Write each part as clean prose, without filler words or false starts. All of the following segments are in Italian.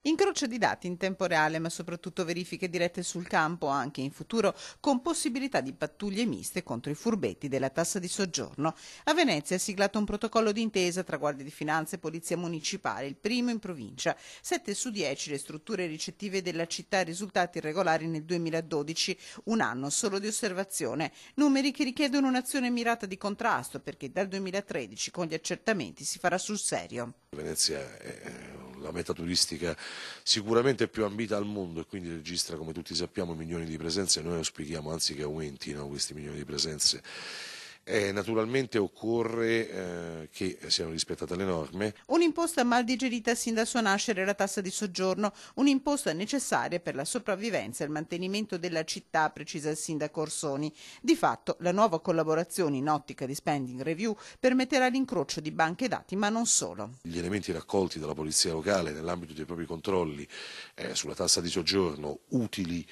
Incrocio di dati in tempo reale, ma soprattutto verifiche dirette sul campo, anche in futuro, con possibilità di pattuglie miste contro i furbetti della tassa di soggiorno. A Venezia è siglato un protocollo d'intesa tra Guardia di Finanza e Polizia Municipale, il primo in provincia. 7 su 10 le strutture ricettive della città risultati irregolari nel 2012, un anno solo di osservazione. Numeri che richiedono un'azione mirata di contrasto, perché dal 2013 con gli accertamenti si farà sul serio. Venezia è la meta turistica sicuramente più ambita al mondo e quindi registra, come tutti sappiamo, milioni di presenze. Noi auspichiamo anzi che aumentino questi milioni di presenze. Naturalmente occorre che siano rispettate le norme. Un'imposta mal digerita sin dal suo nascere, la tassa di soggiorno, un'imposta necessaria per la sopravvivenza e il mantenimento della città, precisa il sindaco Orsoni. Di fatto, la nuova collaborazione in ottica di spending review permetterà l'incrocio di banche dati, ma non solo. Gli elementi raccolti dalla Polizia Locale nell'ambito dei propri controlli sulla tassa di soggiorno utili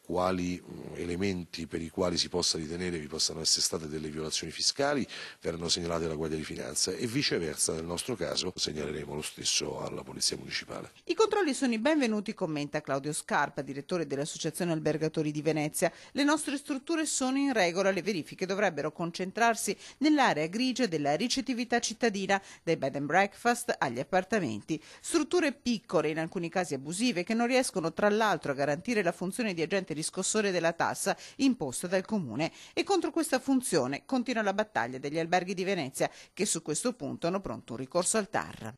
quali elementi per i quali si possa ritenere vi possano essere state delle violazioni fiscali verranno segnalate alla Guardia di Finanza e viceversa nel nostro caso segnaleremo lo stesso alla Polizia Municipale. I controlli sono i benvenuti, commenta Claudio Scarpa, direttore dell'Associazione Albergatori di Venezia. Le nostre strutture sono in regola, le verifiche dovrebbero concentrarsi nell'area grigia della ricettività cittadina, dai bed and breakfast agli appartamenti. Strutture piccole, in alcuni casi abusive, che non riescono tra l'altro a garantire la funzione di agente riscossore della tassa imposta dal Comune. E contro questa funzione continua la battaglia degli alberghi di Venezia, che su questo punto hanno pronto un ricorso al TAR.